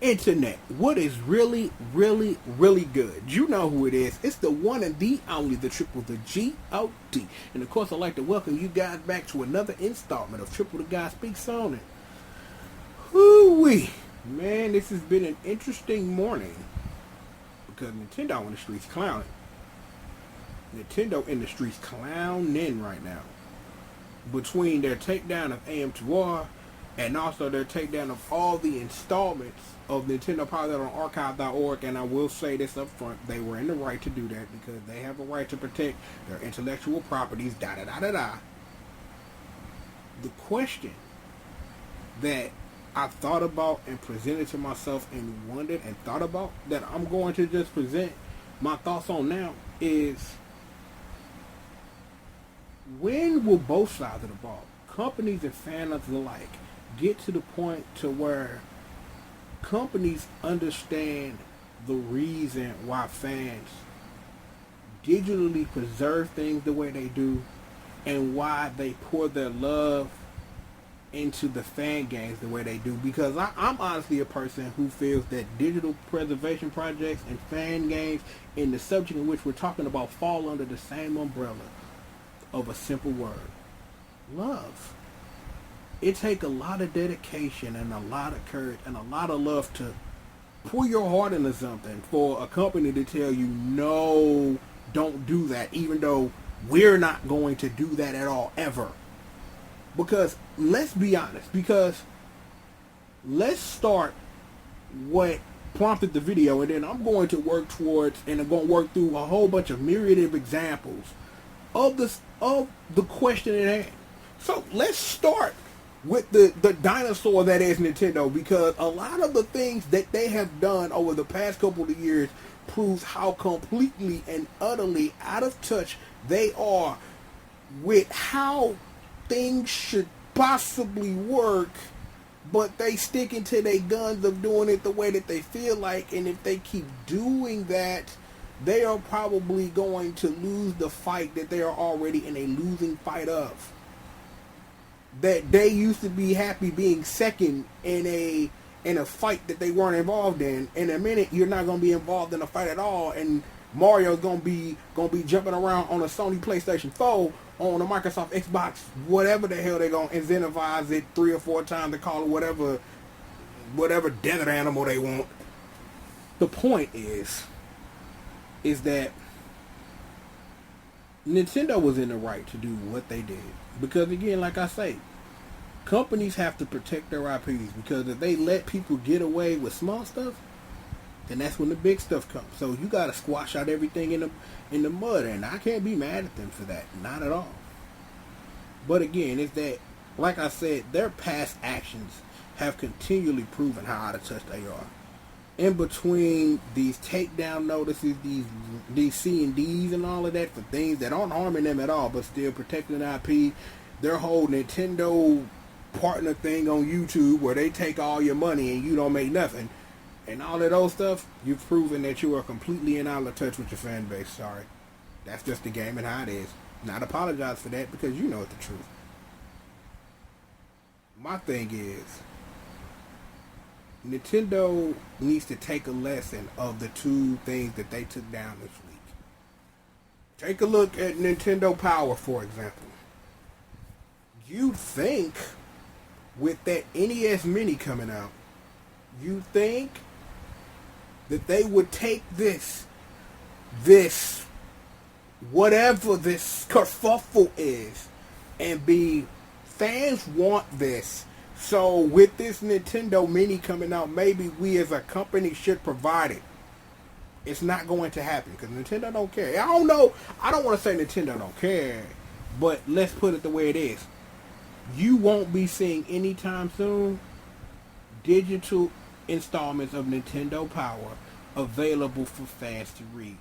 Internet, what is really, really, really good? You know who it is. It's the one and the only, the triple, the G.O.D. And of course, I'd like to welcome you guys back to another installment of Triple the Guy Speaks On It. Whoo-wee. Man, this has been an interesting morning because Nintendo in the streets clowning. Nintendo in the streets clowning right now. Between their takedown of AM2R and also their takedown of all the installments of Nintendo Power on archive.org, and I will say this up front, they were in the right to do that because they have a right to protect their intellectual properties, da-da-da-da-da. The question that I thought about and presented to myself and wondered and thought about that I'm going to just present my thoughts on now is, when will both sides of the ball, companies and fans alike, get to the point to where companies understand the reason why fans digitally preserve things the way they do and why they pour their love into the fan games the way they do? Because I'm honestly a person who feels that digital preservation projects and fan games in the subject in which we're talking about fall under the same umbrella of a simple word: love. It takes a lot of dedication and a lot of courage and a lot of love to pour your heart into something for a company to tell you, no, don't do that, even though we're not going to do that at all, ever. Because, let's be honest, let's start what prompted the video, and then I'm going to work towards, and I'm going to work through a whole bunch of myriad of examples of the question at hand. So, let's start with the dinosaur that is Nintendo, because a lot of the things that they have done over the past couple of years proves how completely and utterly out of touch they are with how things should possibly work, but they sticking to their guns of doing it the way that they feel like, and if they keep doing that, they are probably going to lose the fight that they are already in a losing fight of. That they used to be happy being second in a fight that they weren't involved in. In a minute, you're not going to be involved in a fight at all, and Mario's going to be jumping around on a Sony PlayStation 4, on a Microsoft Xbox, whatever the hell they're going to incentivize it 3 or 4 times to call it whatever desert animal they want. The point is that Nintendo was in the right to do what they did. Because again, like I say, companies have to protect their IPs, because if they let people get away with small stuff, then that's when the big stuff comes. So you got to squash out everything in the mud, and I can't be mad at them for that, not at all. But again, it's that, like I said, their past actions have continually proven how out of touch they are. In between these takedown notices, these C&Ds and all of that for things that aren't harming them at all, but still protecting IP, their whole Nintendo partner thing on YouTube where they take all your money and you don't make nothing, and all of those stuff, you've proven that you are completely and out of touch with your fan base. Sorry. That's just the game and how it is. Not apologize for that, because you know it's the truth. My thing is, Nintendo needs to take a lesson of the 2 things that they took down this week. Take a look at Nintendo Power, for example. You'd think, with that NES Mini coming out, you'd think that they would take this whatever this kerfuffle is and be, fans want this. So with this Nintendo Mini coming out, maybe we as a company should provide it. It's not going to happen because Nintendo don't care. I don't know. I don't want to say Nintendo don't care, but let's put it the way it is. You won't be seeing anytime soon digital installments of Nintendo Power available for fans to read,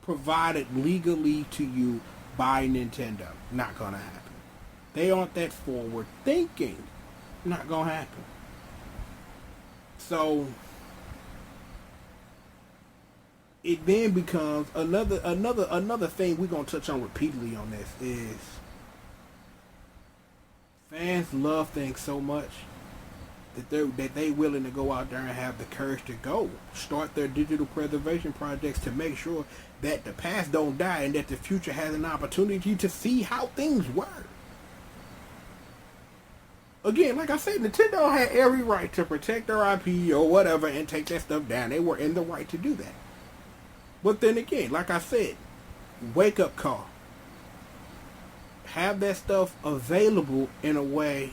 provided legally to you by Nintendo. Not going to happen. They aren't that forward thinking. Not gonna happen. So it then becomes another thing we're gonna touch on repeatedly on this is, fans love things so much that they willing to go out there and have the courage to go start their digital preservation projects to make sure that the past don't die and that the future has an opportunity to see how things were. Again, like I said, Nintendo had every right to protect their IP or whatever and take that stuff down. They were in the right to do that. But then again, like I said, wake up call. Have that stuff available in a way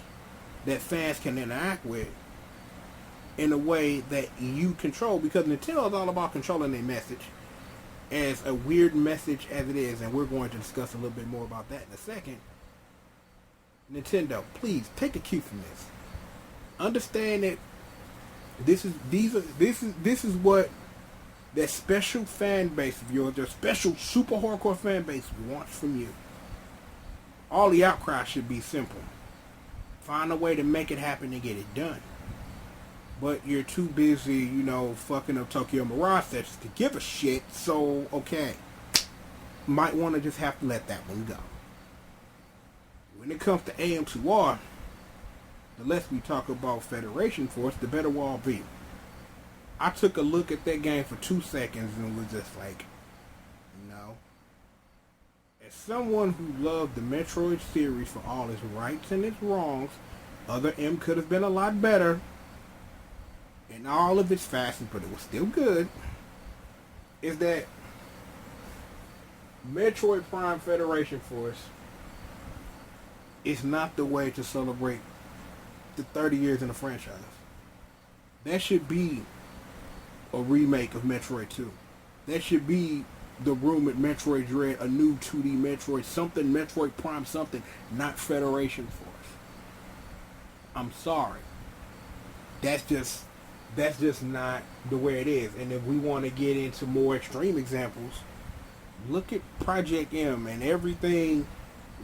that fans can interact with, in a way that you control, because Nintendo is all about controlling their message, as a weird message as it is, and we're going to discuss a little bit more about that in a second. Nintendo, please take a cue from this. Understand that this is what that special fan base of yours, their special super hardcore fan base wants from you. All the outcry should be simple. Find a way to make it happen and get it done. But you're too busy, fucking up Tokyo Mirage sessions to give a shit, so, okay. Might want to just have to let that one go. When it comes to AM2R, the less we talk about Federation Force, the better we'll all be. I took a look at that game for 2 seconds and was just like, no. As someone who loved the Metroid series for all its rights and its wrongs, Other M could have been a lot better in all of its facets, but it was still good, is that Metroid Prime Federation Force is not the way to celebrate the 30 years in the franchise. That should be a remake of Metroid 2. That should be the rumored Metroid Dread, a new 2D Metroid, something, Metroid Prime something, not Federation Force. I'm sorry. That's just not the way it is. And if we want to get into more extreme examples, look at Project M and everything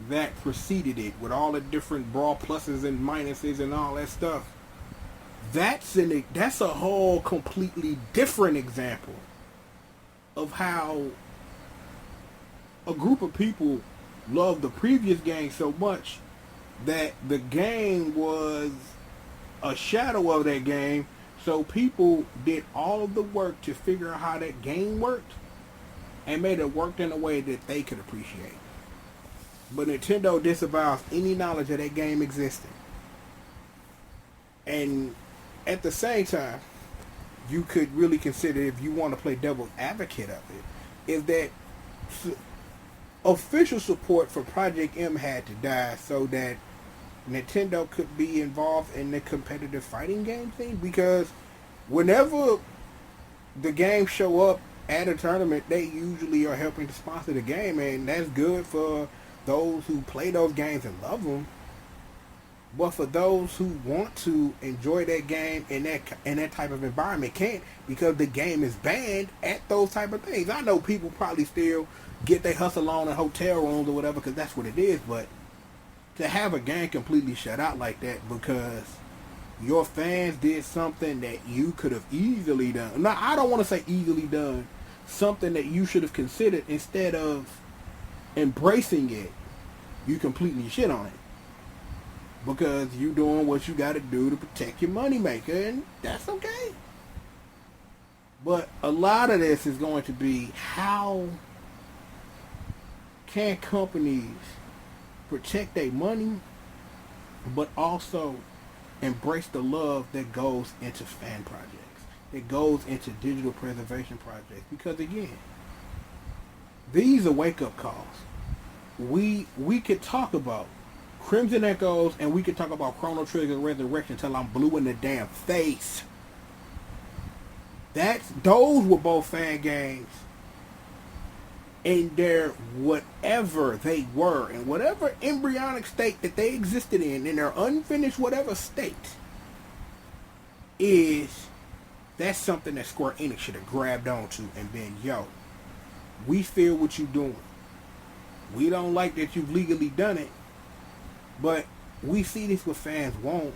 that preceded it, with all the different brawl pluses and minuses and all that stuff. That's a whole completely different example of how a group of people loved the previous game so much that the game was a shadow of that game, so people did all of the work to figure out how that game worked and made it work in a way that they could appreciate. But Nintendo disavows any knowledge of that game existing. And at the same time, you could really consider, if you want to play devil's advocate of it, is that official support for Project M had to die so that Nintendo could be involved in the competitive fighting game thing. Because whenever the games show up at a tournament, they usually are helping to sponsor the game, and that's good for those who play those games and love them. But for those who want to enjoy that game in that type of environment, can't, because the game is banned at those type of things. I know people probably still get their hustle on in hotel rooms or whatever, because that's what it is. But to have a game completely shut out like that because your fans did something that you could have easily done. Now, I don't want to say easily done. Something that you should have considered, instead of embracing it, you completely shit on it. Because you doing what you got to do to protect your moneymaker, and that's okay. But a lot of this is going to be, how can companies protect their money, but also embrace the love that goes into fan projects, that goes into digital preservation projects? Because again, these are wake-up calls. We could talk about Crimson Echoes, and we could talk about Chrono Trigger Resurrection till I'm blue in the damn face. Those were both fan games in their whatever they were, in whatever embryonic state that they existed in their unfinished whatever state, that's something that Square Enix should have grabbed onto and been, yo, we feel what you're doing. We don't like that you've legally done it, but we see this what fans want,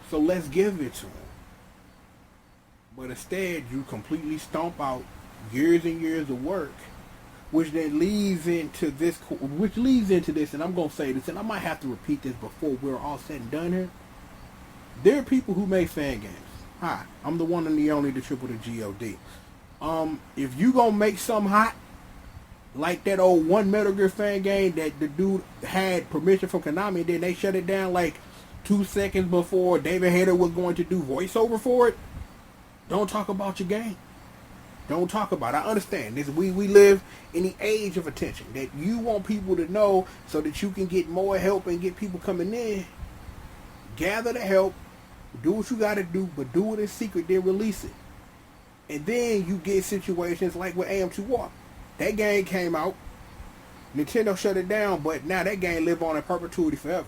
so let's give it to them. But instead, you completely stomp out years and years of work, which then leads into this, and I'm going to say this, and I might have to repeat this before we're all said and done here. There are people who make fan games. Hi, I'm the one and the only, the triple, the G.O.D. If you gonna make something hot, like that old one Metal Gear fan game that the dude had permission from Konami, and then they shut it down like 2 seconds before David Hayter was going to do voiceover for it, don't talk about your game. Don't talk about it. I understand this. We live in the age of attention that you want people to know so that you can get more help and get people coming in. Gather the help, do what you got to do, but do it in secret, then release it. And then you get situations like with AM2R. That game came out, Nintendo shut it down, but now that game live on in perpetuity forever.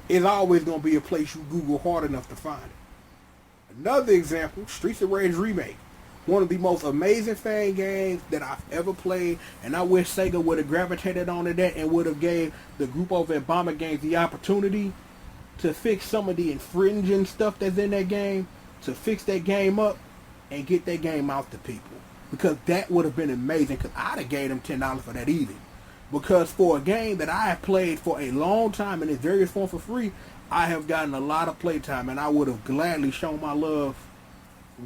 It's always going to be a place you Google hard enough to find it. Another example, Streets of Rage Remake. One of the most amazing fan games that I've ever played, and I wish Sega would have gravitated onto that and would have gave the group over at Bomber Games the opportunity to fix some of the infringing stuff that's in that game, to fix that game up and get that game out to people. Because that would have been amazing, because I'd have gave them $10 for that easy. Because for a game that I have played for a long time in its various forms for free, I have gotten a lot of playtime, and I would have gladly shown my love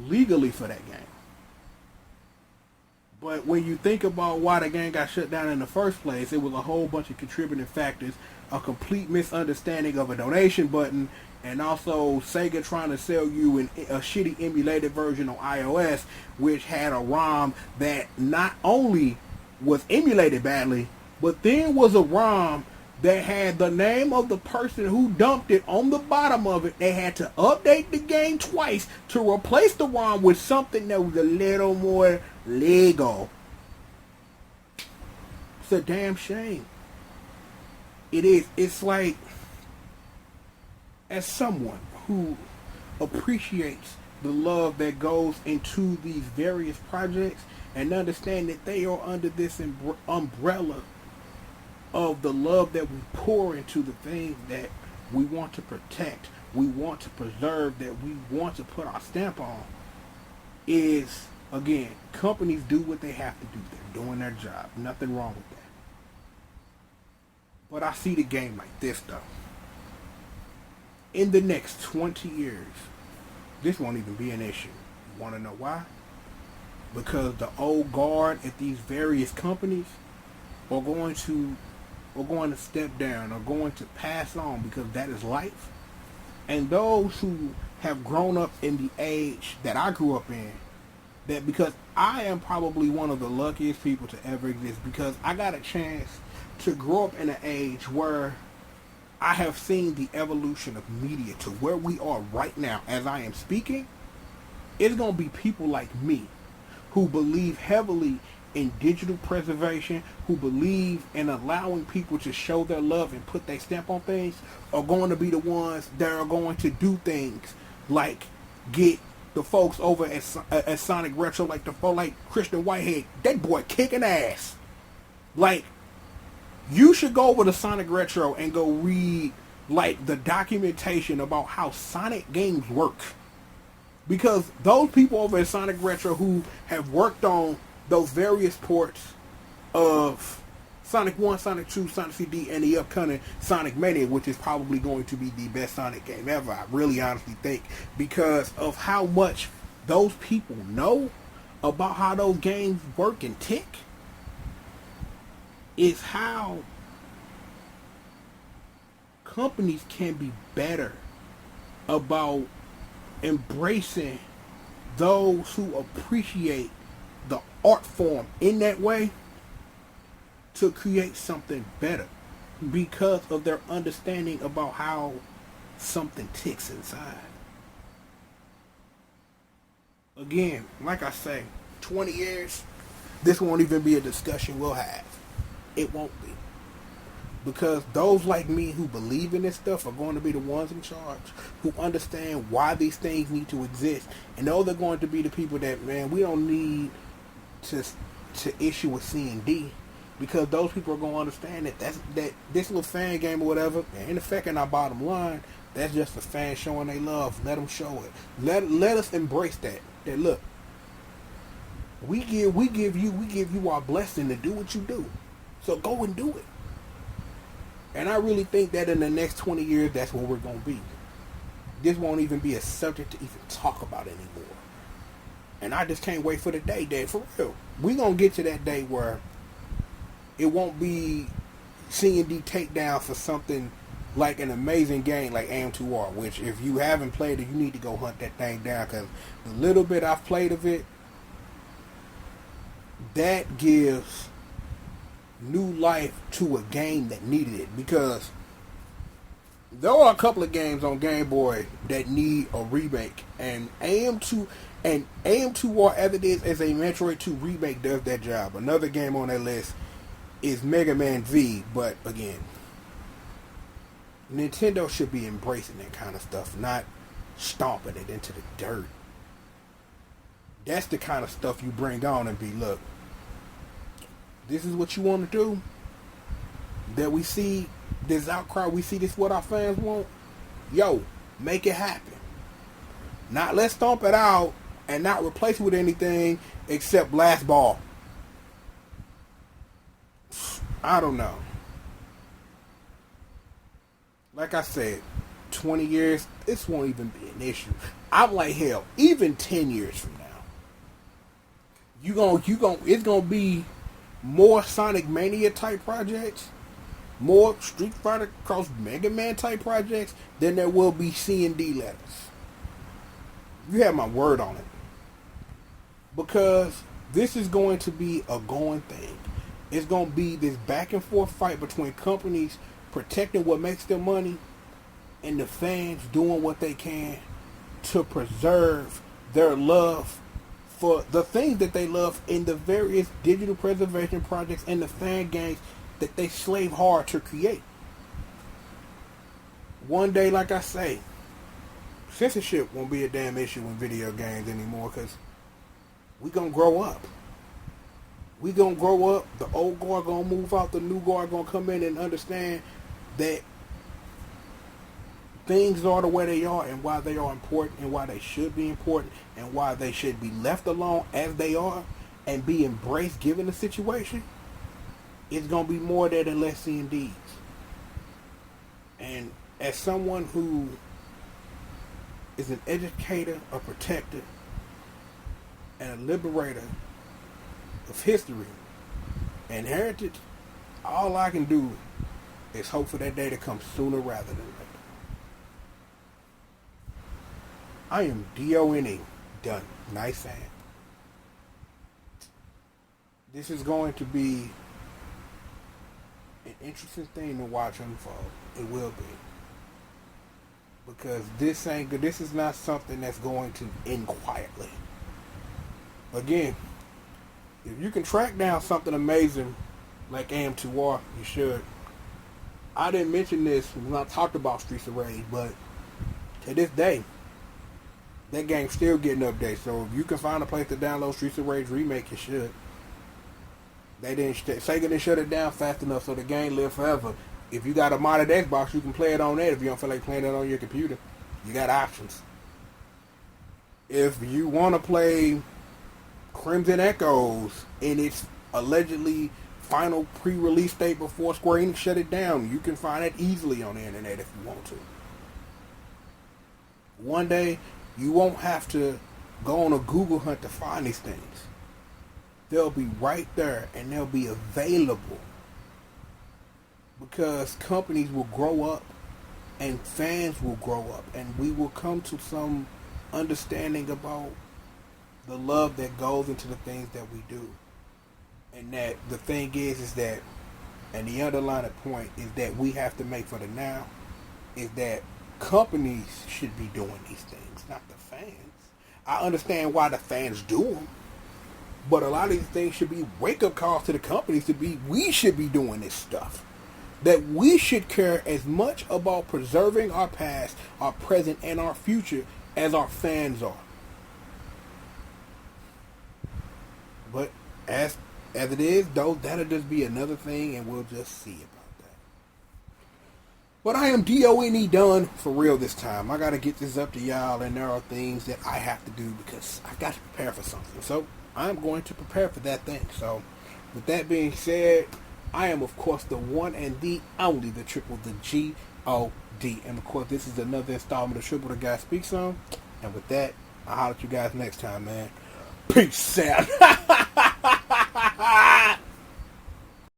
legally for that game. But when you think about why the game got shut down in the first place, it was a whole bunch of contributing factors, a complete misunderstanding of a donation button, and also Sega trying to sell you a shitty emulated version on iOS, which had a ROM that not only was emulated badly, but then was a ROM that had the name of the person who dumped it on the bottom of it. They had to update the game twice to replace the ROM with something that was a little more legal. It's a damn shame. It is. It's like, as someone who appreciates the love that goes into these various projects and understand that they are under this umbrella of the love that we pour into the things that we want to protect, we want to preserve, that we want to put our stamp on, is, again, companies do what they have to do. They're doing their job. Nothing wrong with that. But I see the game like this, though. In the next 20 years, this won't even be an issue. You want to know why? Because the old guard at these various companies are going to step down, are going to pass on, because that is life. And those who have grown up in the age that I grew up in, that because I am probably one of the luckiest people to ever exist, because I got a chance to grow up in an age where I have seen the evolution of media to where we are right now as I am speaking. It's going to be people like me who believe heavily in digital preservation, who believe in allowing people to show their love and put their stamp on things, are going to be the ones that are going to do things like get the folks over at Sonic Retro, like Christian Whitehead. That boy kicking ass. Like, you should go over to Sonic Retro and go read like the documentation about how Sonic games work. Because those people over at Sonic Retro who have worked on those various ports of Sonic 1, Sonic 2, Sonic CD, and the upcoming Sonic Mania, which is probably going to be the best Sonic game ever, I really honestly think, because of how much those people know about how those games work and tick, is how companies can be better about embracing those who appreciate the art form in that way to create something better because of their understanding about how something ticks inside. Again, like I say, 20 years, this won't even be a discussion we'll have. It won't be. Because those like me who believe in this stuff are going to be the ones in charge, who understand why these things need to exist. And those are going to be the people that, man, we don't need to issue a C&D, because those people are going to understand that that this little fan game or whatever ain't affecting our bottom line. That's just a fan showing they love. Let them show it. Let us embrace that. That look, we give you our blessing to do what you do. So go and do it. And I really think that in the next 20 years, that's where we're going to be. this won't even be a subject to even talk about anymore. And I just can't wait for the day that, for real, we gonna get to that day where it won't be C&D takedown for something like an amazing game like AM2R, which if you haven't played it, you need to go hunt that thing down, because the little bit I've played of it, that gives new life to a game that needed it. Because there are a couple of games on Game Boy that need a remake, and AM2R, as it is as a Metroid 2 remake, does that job. Another game on that list is Mega Man V, but again, Nintendo should be embracing that kind of stuff, not stomping it into the dirt. That's the kind of stuff you bring on and be, look, this is what you want to do. That we see this outcry, we see this what our fans want. Yo, make it happen. Not let's stomp it out and not replace it with anything except Blast Ball. I don't know. Like I said, 20 years, this won't even be an issue. I'm like, hell, even 10 years from now, it's gonna be more Sonic Mania type projects, more Street Fighter Cross Mega Man type projects than there will be C&D letters. You have my word on it. Because this is going to be a going thing. It's going to be this back and forth fight between companies protecting what makes them money and the fans doing what they can to preserve their love for the things that they love in the various digital preservation projects and the fan games that they slave hard to create. One day, like I say, censorship won't be a damn issue in video games anymore, because we gonna grow up. We gonna grow up. The old guard gonna move out. The new guard gonna come in and understand that things are the way they are and why they are important and why they should be important and why they should be left alone as they are and be embraced given the situation. It's gonna be more there than less C&Ds. And as someone who is an educator, a protector, and a liberator of history and heritage, all I can do is hope for that day to come sooner rather than later. I am D-O-N-E, done. Nice saying. This is going to be an interesting thing to watch unfold. It will be. Because this is not something that's going to end quietly. Again, if you can track down something amazing like AM2R, you should. I didn't mention this when I talked about Streets of Rage, but to this day, that game's still getting updates. So if you can find a place to download Streets of Rage Remake, you should. Sega didn't shut it down fast enough so the game live forever. If you got a modded Xbox, you can play it on that. If you don't feel like playing it on your computer, you got options. If you want to play Crimson Echoes in its allegedly final pre-release state before Square Enix shut it down, you can find it easily on the internet if you want to. One day, you won't have to go on a Google hunt to find these things. They'll be right there and they'll be available. Because companies will grow up and fans will grow up and we will come to some understanding about the love that goes into the things that we do. And that the thing is that, and the underlying point is that we have to make for the now, is that companies should be doing these things, not the fans. I understand why the fans do them, but a lot of these things should be wake-up calls to the companies to be, we should be doing this stuff. That we should care as much about preserving our past, our present, and our future as our fans are. But as it is, though, that'll just be another thing, and we'll just see about that. But I am D-O-N-E done for real this time. I got to get this up to y'all, and there are things that I have to do because I got to prepare for something. So I'm going to prepare for that thing. So with that being said, I am, of course, the one and the only, the triple, the G, G.O.D. And of course, this is another installment of Triple the Guy Speaks On. And with that, I'll holler at you guys next time, man. Peace out.